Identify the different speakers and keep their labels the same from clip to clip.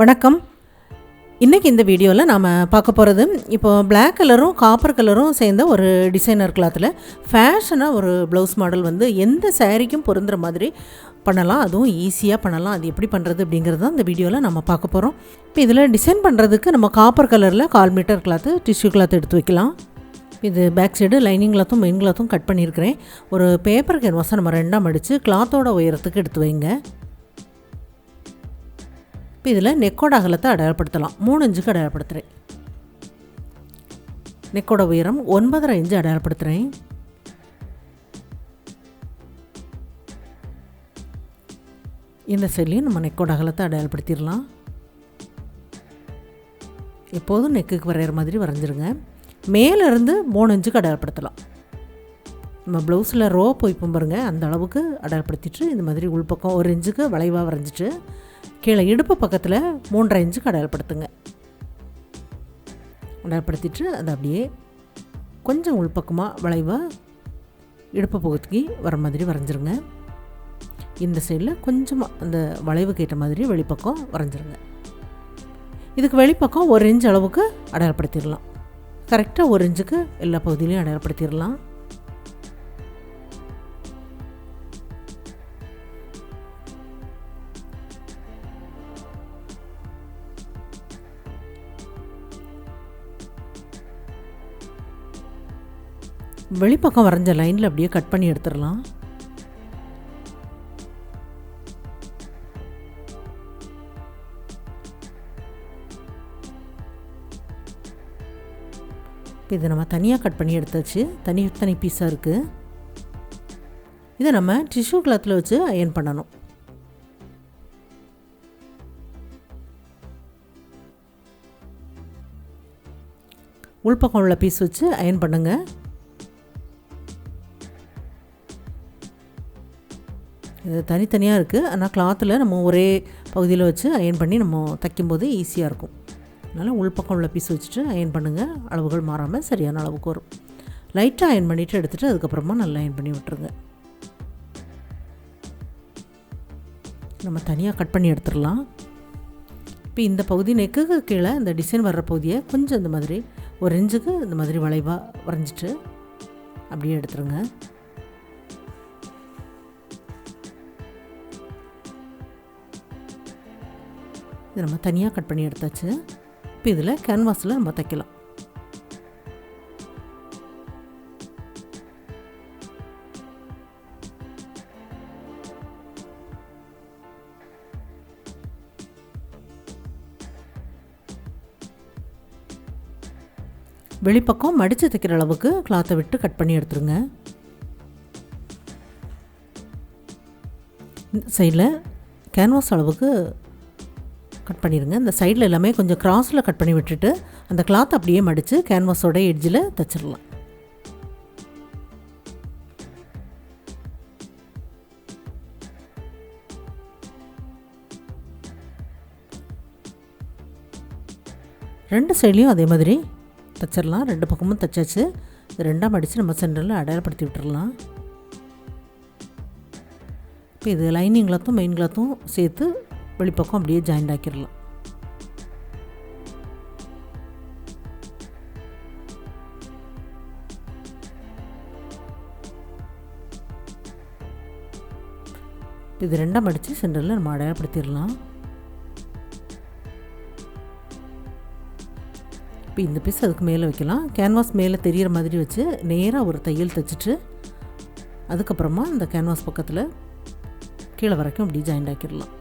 Speaker 1: வணக்கம். இன்றைக்கி இந்த வீடியோவில் நாம் பார்க்க போகிறது இப்போது பிளாக் கலரும் காப்பர் கலரும் சேர்ந்த ஒரு டிசைனர் கிளாத்தில் ஃபேஷனாக ஒரு ப்ளவுஸ் மாடல் வந்து எந்த சாரீக்கும் பொருந்துகிற மாதிரி பண்ணலாம், அதுவும் ஈஸியாக பண்ணலாம். அது எப்படி பண்ணுறது அப்படிங்கிறது தான் இந்த வீடியோவில் நம்ம பார்க்க போகிறோம். இப்போ இதில் டிசைன் பண்ணுறதுக்கு நம்ம காப்பர் கலரில் 1/4 மீட்டர் கிளாத்து டிஷ்யூ கிளாத் எடுத்து வைக்கலாம். இது பேக் சைடு லைனிங் கிளாத்தும் மெயின் கிளாத்தும் கட் பண்ணியிருக்கிறேன். ஒரு பேப்பர் கேன்வாஸை நம்ம 2ஆக மடித்து கிளாத்தோட உயரத்துக்கு எடுத்து வைங்க. இப்போ இதில் நெக்கோட அகலத்தை அடையாளப்படுத்தலாம். 3 இன்ச்சுக்கு அடையாளப்படுத்துகிறேன். நெக்கோட உயரம் 9.5 இன்ச்சு அடையாளப்படுத்துகிறேன். இந்த சைட்லேயும் நம்ம நெக்கோட அகலத்தை அடையாளப்படுத்திடலாம். எப்போதும் நெக்குக்கு வரைகிற மாதிரி வரைஞ்சிருங்க. மேலேருந்து 3 இன்ச்சுக்கு அடையாளப்படுத்தலாம். நம்ம ப்ளவுஸில் ரோ போய்ப்போம் பாருங்கள், அந்த அளவுக்கு அடையாளப்படுத்திட்டு இந்த மாதிரி உள்பக்கம் 1 இன்ச்சுக்கு வளைவாக வரைஞ்சிட்டு கீழே இடுப்பு பக்கத்தில் 3.5 இன்ச்சுக்கு அடையாளப்படுத்துங்க. அடையாளப்படுத்திட்டு அதை அப்படியே கொஞ்சம் உள்பக்கமாக வளைவாக இடுப்பு பகுதிக்கு வர மாதிரி வரைஞ்சிருங்க. இந்த சைடில் கொஞ்சமாக அந்த வளைவுக்கு ஏற்ற மாதிரி வெளிப்பக்கம் வரைஞ்சிருங்க. இதுக்கு வெளிப்பக்கம் 1 இன்ச் அளவுக்கு அடையாளப்படுத்திடலாம். கரெக்டாக 1 இன்ச்சுக்கு எல்லா பகுதியிலையும் அடையாளப்படுத்திடலாம். வெளிப்பக்கம் வரைஞ்ச லைனில் அப்படியே கட் பண்ணி எடுத்துடலாம். இதை நம்ம தனியாக கட் பண்ணி எடுத்தாச்சு. தனி பீஸாக இருக்குது. இதை நம்ம டிஷ்யூ கிளாத்தில் வச்சு அயர்ன் பண்ணணும். உள்பக்கம் உள்ள பீஸ் வச்சு அயர்ன் பண்ணுங்கள். இது தனித்தனியாக இருக்குது. ஆனால் கிளாத்தில் நம்ம ஒரே பகுதியில் வச்சு அயர்ன் பண்ணி நம்ம தைக்கும்போது ஈஸியாக இருக்கும். அதனால் உள்பக்கம் உள்ள பீஸ் வச்சுட்டு அயர்ன் பண்ணுங்கள். அளவுகள் மாறாமல் சரியான அளவுக்கு வரும். லைட்டாக அயர்ன் பண்ணிவிட்டு எடுத்துகிட்டு அதுக்கப்புறமா நல்லா அயர்ன் பண்ணி விட்டுருங்க. நம்ம தனியாக கட் பண்ணி எடுத்துடலாம். இப்போ இந்த பகுதி நெக்குக்கு கீழே இந்த டிசைன் வர்ற பகுதியை கொஞ்சம் இந்த மாதிரி 1 இன்ச்சுக்கு இந்த மாதிரி வளைவாக வரைஞ்சிட்டு அப்படியே எடுத்துருங்க. இது நம்ம தனியாக கட் பண்ணி எடுத்தாச்சு. இப்போ இதில் கேன்வாஸில் நம்ம தைக்கலாம். வெளிப்பக்கம் மடித்து தைக்கிற அளவுக்கு கிளாத்தை விட்டு கட் பண்ணி எடுத்துருங்க. இந்த சைடில் கேன்வாஸ் அளவுக்கு கட் பண்ணிடுங்க. இந்த சைடில் எல்லாமே கொஞ்சம் கிராஸில் கட் பண்ணி விட்டுட்டு அந்த கிளாத் அப்படியே மடித்து கேன்வாஸோட எட்ஜில் தைச்சிடலாம். ரெண்டு சைட்லேயும் அதே மாதிரி தைச்சிடலாம். 2 பக்கமும் தைச்சாச்சு. 2ஆக மடித்து நம்ம சென்டரில் அடையாளப்படுத்தி விட்டுடலாம். இப்போ இது லைனிங் கிளாத்தும் மெயின் கிளாத்தும் சேர்த்து வெளிப்பக்கம் அப்படியே ஜாயிண்ட் ஆக்கிடலாம். இது 2ஆக மடித்து சென்டரில் நம்ம அடையாளப்படுத்திடலாம். இப்போ இந்த பீஸ் அதுக்கு மேலே வைக்கலாம். கேன்வாஸ் மேலே தெரிகிற மாதிரி வச்சு நேராக ஒரு தையல் தைச்சிட்டு அதுக்கப்புறமா இந்த கேன்வாஸ் பக்கத்தில் கீழே வரைக்கும் அப்படியே ஜாயிண்ட் ஆக்கிடலாம்.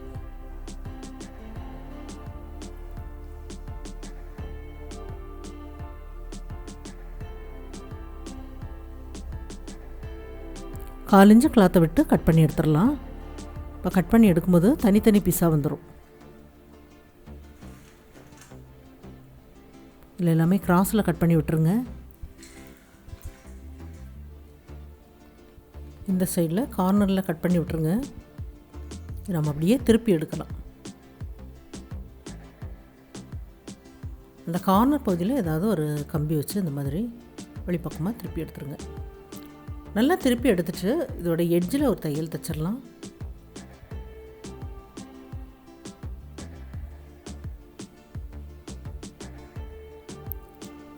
Speaker 1: காலிஞ்சு கிளாத்தை விட்டு கட் பண்ணி எடுத்துடலாம். இப்போ கட் பண்ணி எடுக்கும்போது தனித்தனி பீஸாக வந்துடும். இல்லை எல்லாமே கிராஸில் கட் பண்ணி விட்டுருங்க. இந்த சைடில் கார்னரில் கட் பண்ணி விட்டுருங்க. நம்ம அப்படியே திருப்பி எடுக்கலாம். அந்த கார்னர் பகுதியில் ஏதாவது ஒரு கம்பி வச்சு இந்த மாதிரி வெளிப்பக்கமாக திருப்பி எடுத்துருங்க. நல்லா திருப்பி எடுத்துட்டு இதோட எட்ஜில் ஒரு தையல் தைச்சிடலாம்.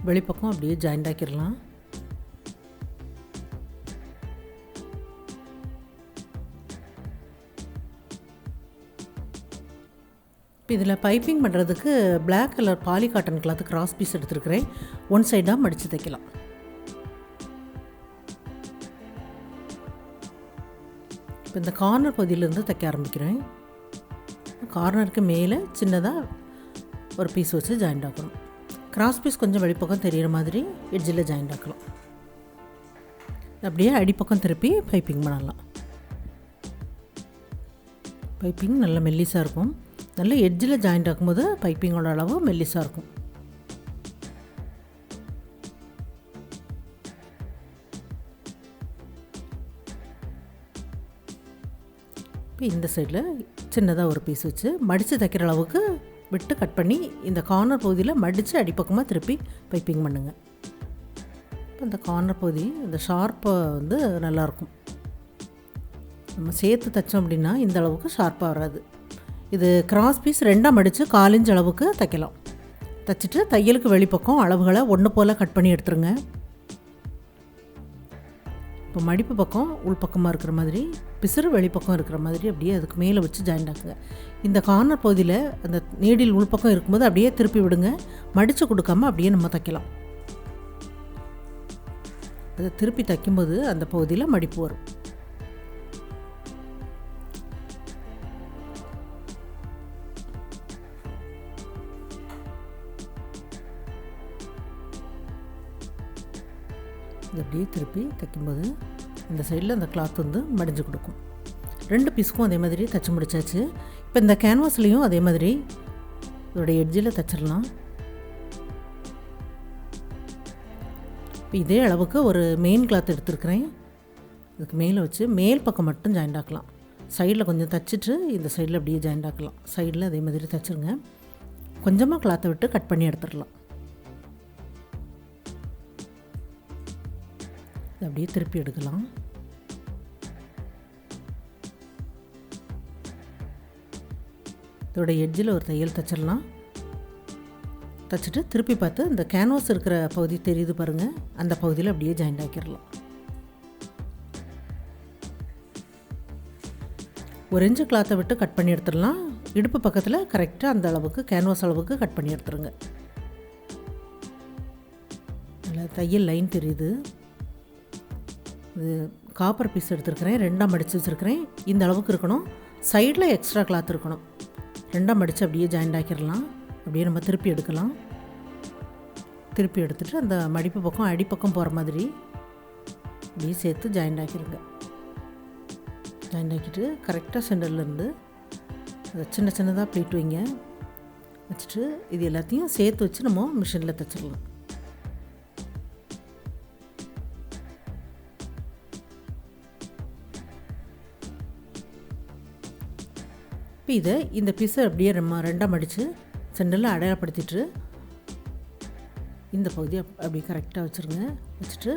Speaker 1: வெளிப்பக்கம் அப்படியே ஜாயிண்ட் ஆக்கிடலாம். இப்போ இதில் பைப்பிங் பண்ணுறதுக்கு black colour poly cotton cloth cross piece எடுத்துருக்கிறேன். ஒன் சைடாக மடித்து தைக்கலாம். இப்போ இந்த கார்னர் பகுதியிலேருந்து தைக்க ஆரம்பிக்கிறேன். கார்னருக்கு மேலே சின்னதாக ஒரு பீஸ் வச்சு ஜாயிண்ட் ஆக்கணும். கிராஸ் பீஸ் கொஞ்சம் வெளிப்பக்கம் தெரிகிற மாதிரி எட்ஜில் ஜாயிண்ட் ஆக்கலாம். அப்படியே அடிப்பக்கம் திருப்பி பைப்பிங் பண்ணலாம். பைப்பிங் நல்ல மெல்லிஸாக இருக்கும். நல்ல எட்ஜில் ஜாயிண்ட் ஆக்கும்போது பைப்பிங்கோட அளவு மெல்லிஸாக இருக்கும். இப்போ இந்த சைடில் சின்னதாக ஒரு பீஸ் வச்சு மடித்து தைக்கிற அளவுக்கு விட்டு கட் பண்ணி இந்த கார்னர் பகுதியில் மடித்து அடிப்பக்கமாக திருப்பி பைப்பிங் பண்ணுங்கள். இப்போ இந்த கார்னர் பகுதி இந்த ஷார்ப்பாக வந்து நல்லாயிருக்கும். நம்ம சேர்த்து தைச்சோம் அப்படின்னா இந்த அளவுக்கு ஷார்ப்பாக வராது. இது கிராஸ் பீஸ் 2ஆக மடித்து 1/4 இன்ச் அளவுக்கு தைக்கலாம். தைச்சிட்டு தையலுக்கு வெளிப்பக்கம் அளவுகளை ஒன்று போல் கட் பண்ணி எடுத்துருங்க. இப்போ மடிப்பு பக்கம் உள்பக்கமாக இருக்கிற மாதிரி, பிசுறு வெளிப்பக்கம் இருக்கிற மாதிரி அப்படியே அதுக்கு மேலே வச்சு ஜாயிண்ட் ஆக்குங்க. இந்த கார்னர் பகுதியில் அந்த நீடில் உள்பக்கம் இருக்கும்போது அப்படியே திருப்பி விடுங்க. மடித்து கொடுக்காமல் அப்படியே நம்ம தைக்கலாம். அதை திருப்பி தைக்கும்போது அந்த பகுதியில் மடிப்பு வரும். இது அப்படியே திருப்பி தைக்கும்போது இந்த சைடில் அந்த கிளாத் வந்து மடிஞ்சு கொடுக்கும். 2 பீஸுக்கும் அதே மாதிரி தைச்சி முடிச்சாச்சு. இப்போ இந்த கேன்வாஸ்லேயும் அதே மாதிரி இதோடைய எட்ஜில் தைச்சிடலாம். இப்போ இதே அளவுக்கு ஒரு மெயின் கிளாத் எடுத்துருக்கிறேன். இதுக்கு மேலே வச்சு மேல் பக்கம் மட்டும் ஜாயிண்ட் ஆக்கலாம். சைடில் கொஞ்சம் தைச்சிட்டு இந்த சைடில் அப்படியே ஜாயிண்ட் ஆக்கலாம். சைடில் அதே மாதிரி தைச்சிருங்க. கொஞ்சமாக கிளாத்தை விட்டு கட் பண்ணி எடுத்துடலாம். அப்படியே திருப்பி எடுக்கலாம். இதோட எட்ஜில் ஒரு தையல் தைச்சிடலாம். தைச்சிட்டு திருப்பி பார்த்து இந்த கேன்வாஸ் இருக்கிற பகுதி தெரியுது பாருங்கள், அந்த பகுதியில் அப்படியே ஜாயிண்ட் ஆக்கிடலாம். 1 இன்ச்சு கிளாத்தை விட்டு கட் பண்ணி எடுத்துடலாம். இடுப்பு பக்கத்தில் கரெக்டாக அந்த அளவுக்கு கேன்வாஸ் அளவுக்கு கட் பண்ணி எடுத்துருங்க. அதில் தையல் லைன் தெரியுது. இது காப்பர் பீஸ் எடுத்துருக்கிறேன். 2ஆக மடித்து வச்சுருக்கிறேன். இந்த அளவுக்கு இருக்கணும். சைடில் எக்ஸ்ட்ரா கிளாத் இருக்கணும். 2ஆக மடித்து அப்படியே ஜாயிண்ட் ஆக்கிடலாம். அப்படியே நம்ம திருப்பி எடுக்கலாம். திருப்பி எடுத்துகிட்டு அந்த மடிப்பு பக்கம் அடிப்பக்கம் போகிற மாதிரி அப்படியே சேர்த்து ஜாயிண்ட் ஆக்கிடுங்க. ஜாயிண்ட் ஆக்கிட்டு கரெக்டாக சென்டர்லேருந்து அதை சின்ன சின்னதாக ப்ளீட் வைங்க. வச்சுட்டு இது எல்லாத்தையும் சேர்த்து வச்சு நம்ம மிஷினில் தைச்சிடலாம். இப்போ இதை இந்த பீஸை அப்படியே நம்ம 2ஆக மடித்து சென்டரில் அடையாளப்படுத்திட்டு இந்த பகுதியை அப்படி கரெக்டாக வச்சுருங்க. வச்சுட்டு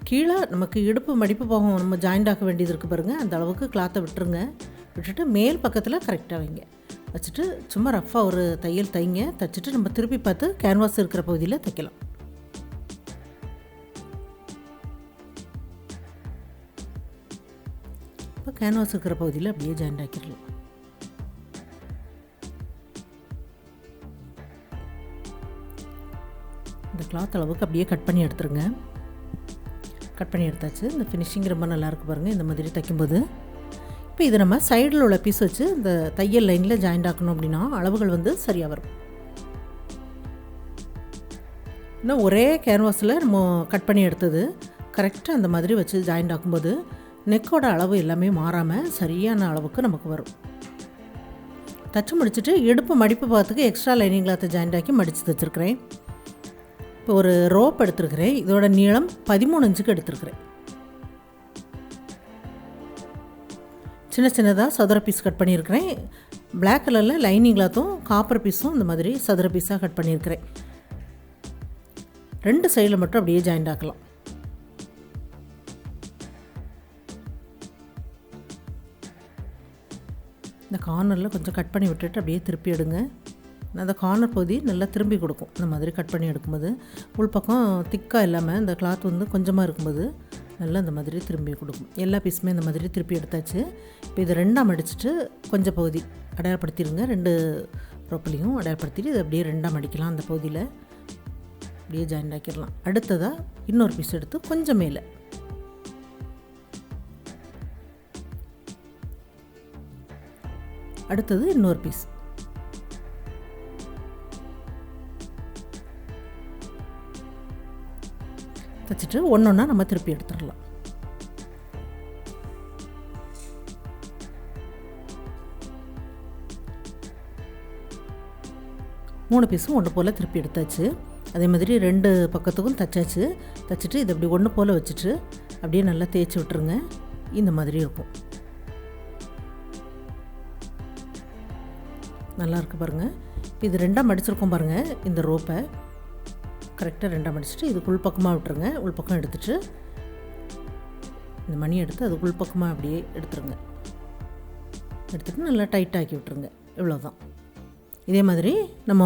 Speaker 1: கீழே நமக்கு இடுப்பு மடிப்பு போகும் நம்ம ஜாயிண்ட் ஆக்க வேண்டியது இருக்குது பாருங்கள், அந்த அளவுக்கு கிளாத்தை விட்டுருங்க. விட்டுட்டு மேல் பக்கத்தில் கரெக்டாக வைங்க. வச்சுட்டு சும்மா ரஃப்பாக ஒரு தையல் தைங்க. தைச்சிட்டு நம்ம திருப்பி பார்த்து கேன்வாஸ் இருக்கிற பகுதியில் தைக்கலாம். இப்போ கேன்வாஸ் இருக்கிற பகுதியில் அப்படியே ஜாயிண்ட் ஆக்கிடலாம். இந்த கிளாத் அளவுக்கு அப்படியே கட் பண்ணி எடுத்துருங்க. கட் பண்ணி எடுத்தாச்சு. இந்த ஃபினிஷிங் ரொம்ப நல்லாயிருக்கு பாருங்கள் இந்த மாதிரி தைக்கும்போது. இப்போ இதை நம்ம சைடில் உள்ள பீஸ் வச்சு இந்த தையல் லைனில் ஜாயிண்ட் ஆக்கணும் அப்படின்னா அளவுகள் வந்து சரியாக வரும். இன்னும் ஒரே கேன்வாஸில் நம்ம கட் பண்ணி எடுத்தது கரெக்டாக அந்த மாதிரி வச்சு ஜாயிண்ட் ஆக்கும்போது நெக்கோட அளவு எல்லாமே மாறாமல் சரியான அளவுக்கு நமக்கு வரும். தச்சு முடிச்சுட்டு இடுப்பு மடிப்பு பார்த்துக்கு எக்ஸ்ட்ரா லைனிங் கிளாத்தை ஜாயிண்ட் ஆக்கி மடித்து தைச்சிருக்கிறேன். இப்போ ஒரு ரோப் எடுத்துருக்கிறேன். இதோட நீளம் 13 இன்ச்சுக்கு எடுத்துருக்கிறேன். சின்ன சின்னதாக சதுர பீஸ் கட் பண்ணியிருக்கிறேன். பிளாக் கலரில் லைனிங் கிளாத்தும் காப்பர் பீஸும் இந்த மாதிரி சதுர பீஸாக கட் பண்ணியிருக்கிறேன். 2 சைடில் மட்டும் அப்படியே ஜாயிண்ட் ஆக்கலாம். இந்த கார்னரில் கொஞ்சம் கட் பண்ணி விட்டுட்டு அப்படியே திருப்பி எடுங்க. அந்த கார்னர் பகுதி நல்லா திரும்பி கொடுக்கும். இந்த மாதிரி கட் பண்ணி எடுக்கும்போது உள்பக்கம் திக்காக இல்லாமல் இந்த கிளாத் வந்து கொஞ்சமாக இருக்கும்போது நல்லா இந்த மாதிரி திரும்பி கொடுக்கும். எல்லா பீஸுமே இந்த மாதிரி திருப்பி எடுத்தாச்சு. இப்போ இது 2ஆக மடிச்சுட்டு கொஞ்சம் பகுதி அடையாளப்படுத்திடுங்க. 2 ரோப்புலையும் அடையாளப்படுத்திட்டு இது அப்படியே 2ஆக மடிக்கலாம். அந்த பகுதியில் அப்படியே ஜாயின் ஆக்கிடலாம். அடுத்ததாக இன்னொரு பீஸ் எடுத்து கொஞ்சம் மேலே அடுத்தது இன்னொரு பீஸ் தைச்சிட்டு ஒன்றா நம்ம திருப்பி எடுத்துடலாம். மூணு பீஸும் ஒன்று போல் திருப்பி எடுத்தாச்சு. அதே மாதிரி 2 பக்கத்துக்கும் தைச்சாச்சு. தைச்சிட்டு இது அப்படி ஒன்று போல் வச்சுட்டு அப்படியே நல்லா தேய்ச்சி விட்டுருங்க. இந்த மாதிரி இருக்கும். நல்லா இருக்குது பாருங்கள். இது 2ஆக மடிச்சிருக்கோம் பாருங்கள். இந்த ரோப்பை கரெக்டாக 2ஆக மடிச்சுட்டு இதுக்கு உள்பக்கமாக விட்டுருங்க. உள்பக்கம் எடுத்துகிட்டு இந்த மணி எடுத்து அதுக்கு உள்பக்கமாக அப்படியே எடுத்துருங்க. எடுத்துகிட்டு நல்லா டைட்டாக்கி விட்டுருங்க. இவ்வளோதான். இதே மாதிரி நம்ம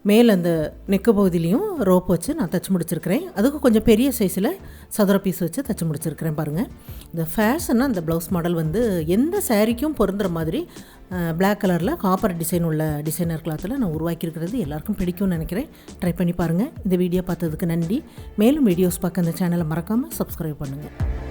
Speaker 1: மேலே அந்த நெக்கு பகுதியிலையும் ரோப் வச்சு நான் தைச்சி முடிச்சிருக்கிறேன். அதுக்கு கொஞ்சம் பெரிய சைஸில் சதுர பீஸ் வச்சு தைச்சி முடிச்சிருக்கிறேன் பாருங்கள். இந்த ஃபேஷனாக இந்த ப்ளவுஸ் மாடல் வந்து எந்த சாரீக்கும் பொருந்துகிற மாதிரி பிளாக் கலரில் காப்பர் டிசைன் உள்ள டிசைனர் கிளாத்தில் நான் உருவாக்கியிருக்கிறது எல்லாருக்கும் பிடிக்கும்னு நினைக்கிறேன். ட்ரை பண்ணி பாருங்கள். இந்த வீடியோ பார்த்ததுக்கு நன்றி. மேலும் வீடியோஸ் பார்க்க அந்த சேனலை மறக்காமல் சப்ஸ்கிரைப் பண்ணுங்கள்.